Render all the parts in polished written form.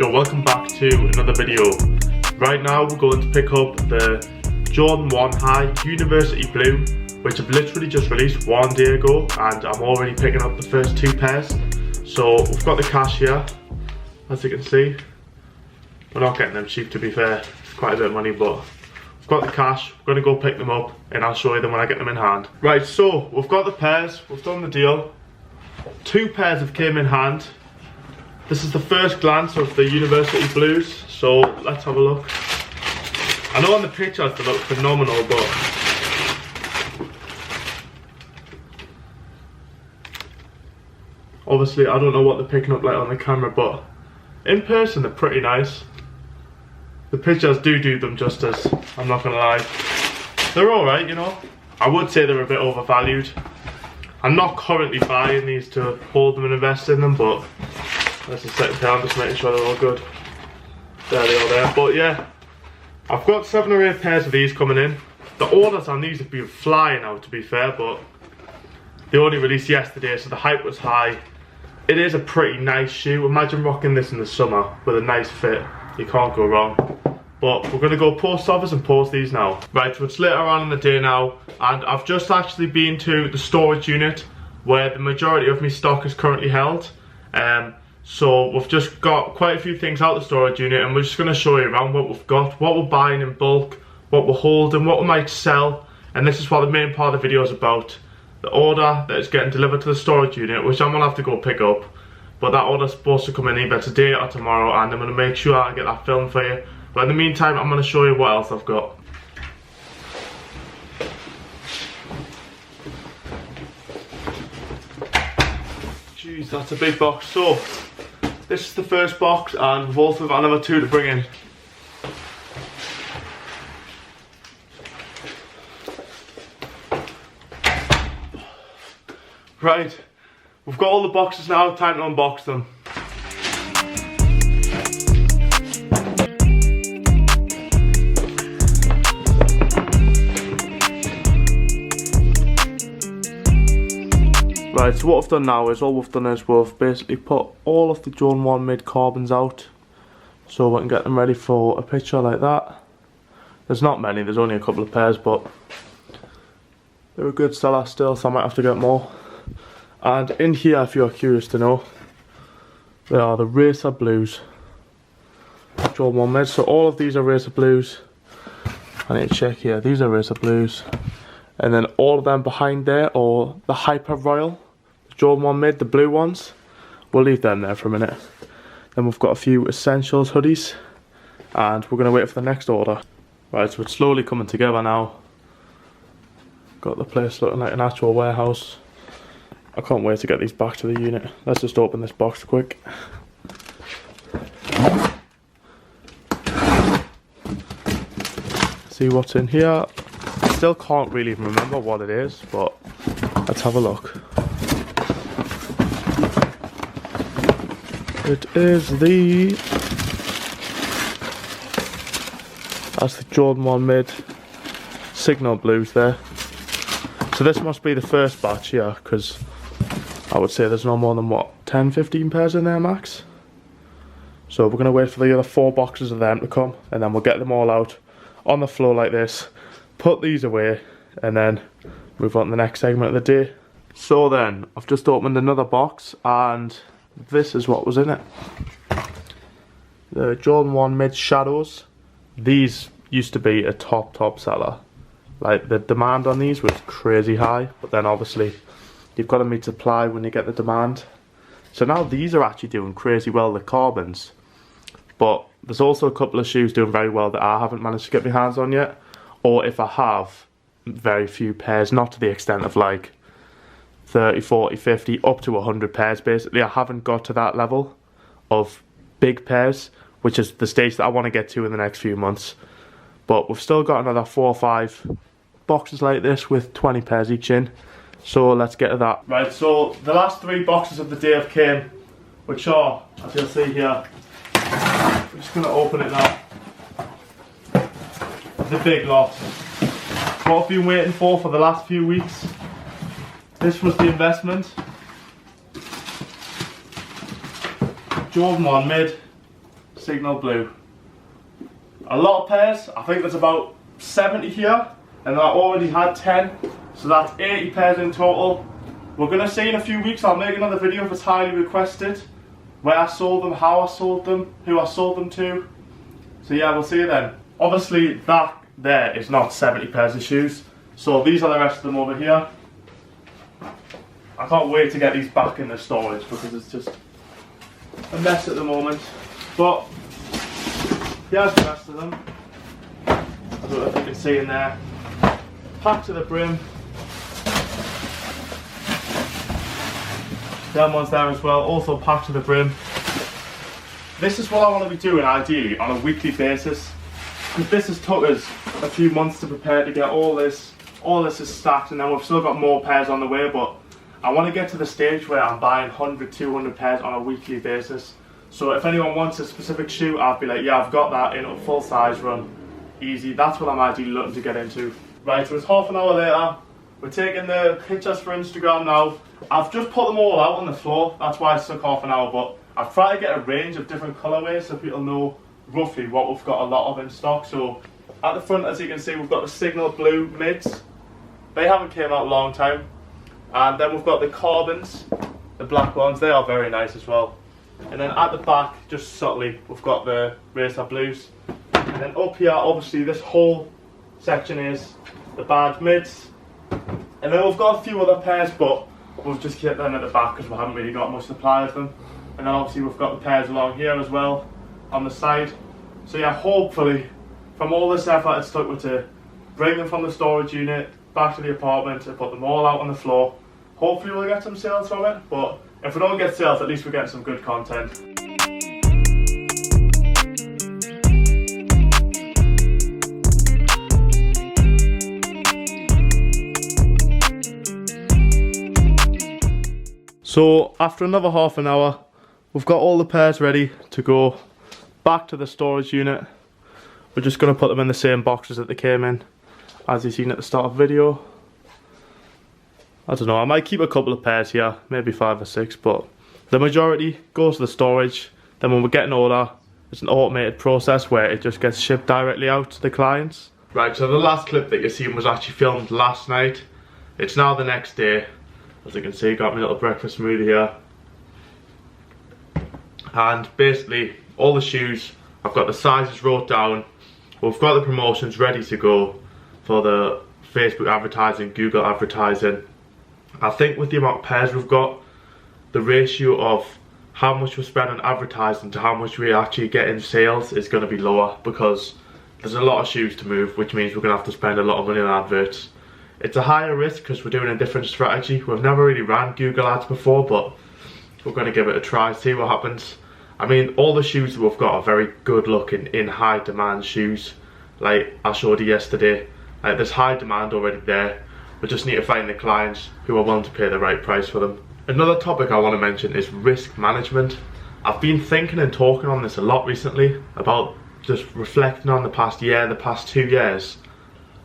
Yo, welcome back to another video. Right now we're going to pick up the Jordan 1 High University Blue, which I've literally just released 1 day ago, and I'm already picking up the first 2 pairs. So we've got the cash here, as you can see. We're not getting them cheap, to be fair. It's quite a bit of money, but we've got the cash. We're going to go pick them up and I'll show you them when I get them in hand. Right, so we've got the pairs, we've done the deal. 2 pairs have came in hand. This is the first glance of the University Blues, so let's have a look. I know on the pictures they look phenomenal, but obviously I don't know what they're picking up like on the camera, but in person they're pretty nice. The pictures do them justice, I'm not gonna lie. They're alright, you know. I would say they're a bit overvalued. I'm not currently buying these to hold them and invest in them, but that's the second pair. I'm just making sure they're all good. There they are there. But yeah, I've got 7 or 8 pairs of these coming in. The orders on these have been flying out, to be fair, but they only released yesterday, so the hype was high. It is a pretty nice shoe. Imagine rocking this in the summer with a nice fit. You can't go wrong. But we're going to go post office and post these now. Right, so it's later on in the day now, and I've just actually been to the storage unit where the majority of my stock is currently held. So we've just got quite a few things out of the storage unit, and we're just going to show you around what we've got, what we're buying in bulk, what we're holding, what we might sell, and this is what the main part of the video is about. The order that is getting delivered to the storage unit, which I'm going to have to go pick up, but that order's supposed to come in either today or tomorrow, and I'm going to make sure I get that filmed for you. But in the meantime, I'm going to show you what else I've got. Jeez, that's a big box. So this is the first box, and we've also got another 2 to bring in. Right, we've got all the boxes now, time to unbox them. Right, so what I've done now is, we've basically put all of the Jordan 1 mid carbons out, so we can get them ready for a picture like that. There's not many, there's only a couple of pairs, but they're a good seller still, so I might have to get more. And in here, if you're curious to know, they are the Racer Blues. Jordan 1 mid, so all of these are Racer Blues. I need to check here, these are Racer Blues. And then all of them behind there are the Hyper Royal, the Jordan 1 mid, the blue ones. We'll leave them there for a minute. Then we've got a few Essentials hoodies, and we're going to wait for the next order. Right, so it's slowly coming together now. Got the place looking like an actual warehouse. I can't wait to get these back to the unit. Let's just open this box quick. See what's in here. Still can't really even remember what it is, but let's have a look. It is that's the Jordan 1 mid Signal Blues there. So this must be the first batch here, because I would say there's no more than what, 10-15 pairs in there max. So we're going to wait for the other 4 boxes of them to come, and then we'll get them all out on the floor like this, put these away, and then move on to the next segment of the day. So then, I've just opened another box, and this is what was in it. The Jordan 1 mid Shadows. These used to be a top seller. Like, the demand on these was crazy high, but then obviously you've got to meet supply when you get the demand. So now these are actually doing crazy well, the carbons. But there's also a couple of shoes doing very well that I haven't managed to get my hands on yet. Or if I have, very few pairs, not to the extent of like 30, 40, 50, up to 100 pairs basically. I haven't got to that level of big pairs, which is the stage that I want to get to in the next few months. But we've still got another 4 or 5 boxes like this with 20 pairs each in. So let's get to that. Right, so the last 3 boxes of the day have came, which are, as you'll see here, I'm just going to open it now. The big lot. What I've been waiting for the last few weeks. This was the investment. Jordan 1 mid Signal Blue. A lot of pairs. I think there's about 70 here, and I already had 10, so that's 80 pairs in total. We're going to see in a few weeks, I'll make another video if it's highly requested, where I sold them, how I sold them, who I sold them to. So yeah, we'll see you then. Obviously that there is not 70 pairs of shoes, so these are the rest of them over here. I can't wait to get these back in the storage because it's just a mess at the moment. But here's the rest of them. I don't know if you can see in there. Packed to the brim. Them ones there as well, also packed to the brim. This is what I want to be doing ideally on a weekly basis, because this has took us a few months to prepare to get all this is stacked, and then we've still got more pairs on the way, but I want to get to the stage where I'm buying 100, 200 pairs on a weekly basis. So if anyone wants a specific shoe, I'll be like, yeah, I've got that in a full size run, easy. That's what I'm ideally looking to get into. Right, so it's half an hour later. We're taking the pictures for Instagram now. I've just put them all out on the floor, that's why it took half an hour, but I've tried to get a range of different colourways so people know roughly what we've got a lot of in stock. So at the front, as you can see, we've got the Signal Blue mids. They haven't came out a long time. And then we've got the carbons, the black ones, they are very nice as well. And then at the back, just subtly, we've got the Racer Blues. And then up here, obviously this whole section is the bad mids. And then we've got a few other pairs, but we'll just keep them at the back because we haven't really got much supply of them. And then obviously we've got the pairs along here as well on the side. So yeah, hopefully from all this effort it's took me to bring them from the storage unit back to the apartment and put them all out on the floor. Hopefully we'll get some sales from it, but if we don't get sales, at least we're getting some good content. So after another half an hour, we've got all the pairs ready to go back to the storage unit. We're just going to put them in the same boxes that they came in, as you've seen at the start of the video. I don't know, I might keep a couple of pairs here, maybe 5 or 6, but the majority goes to the storage. Then when we get an order, it's an automated process where it just gets shipped directly out to the clients. Right, so the last clip that you're seeing was actually filmed last night. It's now the next day. As you can see, got my little breakfast smoothie here. And basically, all the shoes, I've got the sizes wrote down. We've got the promotions ready to go for the Facebook advertising, Google advertising. I think with the amount of pairs we've got, the ratio of how much we spend on advertising to how much we actually get in sales is going to be lower, because there's a lot of shoes to move, which means we're going to have to spend a lot of money on adverts. It's a higher risk because we're doing a different strategy. We've never really ran Google ads before, but we're going to give it a try, see what happens. I mean, all the shoes that we've got are very good looking, in high demand shoes. Like I showed you yesterday, like there's high demand already there. We just need to find the clients who are willing to pay the right price for them. Another topic I want to mention is risk management. I've been thinking and talking on this a lot recently, about just reflecting on the past year, the past 2 years.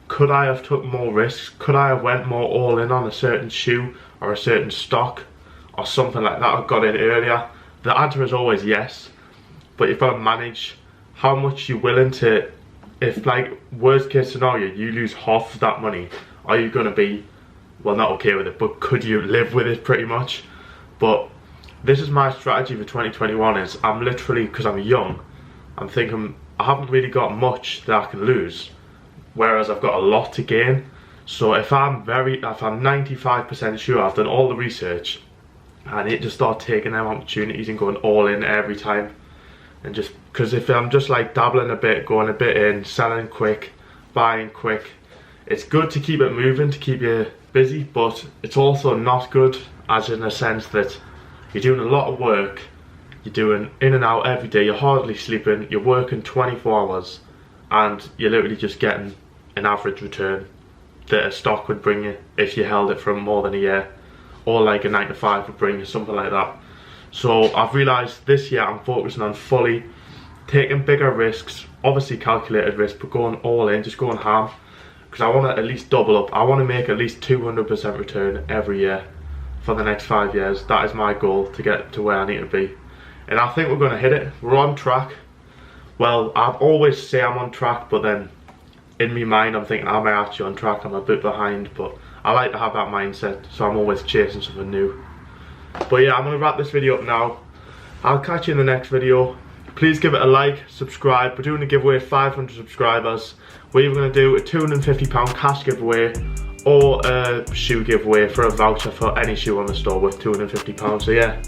Could I have took more risks? Could I have went more all in on a certain shoe or a certain stock or something like that? I got in earlier. The answer is always yes, but you've got to manage how much you're willing to. If, like, worst case scenario, you lose half of that money, are you going to be, well, not okay with it, but could you live with it pretty much? But this is my strategy for 2021, is I'm literally, because I'm young, I'm thinking I haven't really got much that I can lose, whereas I've got a lot to gain. So if I'm 95% sure I've done all the research, I need to start taking them opportunities and going all in every time. And just, because if I'm just like dabbling a bit, going a bit in, selling quick, buying quick, it's good to keep it moving, to keep you busy, but it's also not good, as in a sense that you're doing a lot of work, you're doing in and out every day, you're hardly sleeping, you're working 24 hours, and you're literally just getting an average return that a stock would bring you if you held it for more than a year, or like a 9 to 5 would bring you, something like that. So I've realised this year I'm focusing on fully taking bigger risks, obviously calculated risk, but going all in, just going ham, because I want to at least double up. I want to make at least 200% return every year for the next 5 years. That is my goal, to get to where I need to be, and I think we're going to hit it. We're on track. well, I always say I'm on track, but then in my mind I'm thinking, am I actually on track? I'm a bit behind, but I like to have that mindset, so I'm always chasing something new. But yeah, I'm going to wrap this video up now. I'll catch you in the next video. Please give it a like, subscribe. We're doing a giveaway at 500 subscribers. We're either going to do a £250 cash giveaway or a shoe giveaway for a voucher for any shoe on the store worth £250. So yeah,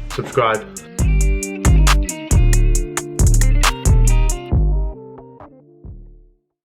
subscribe.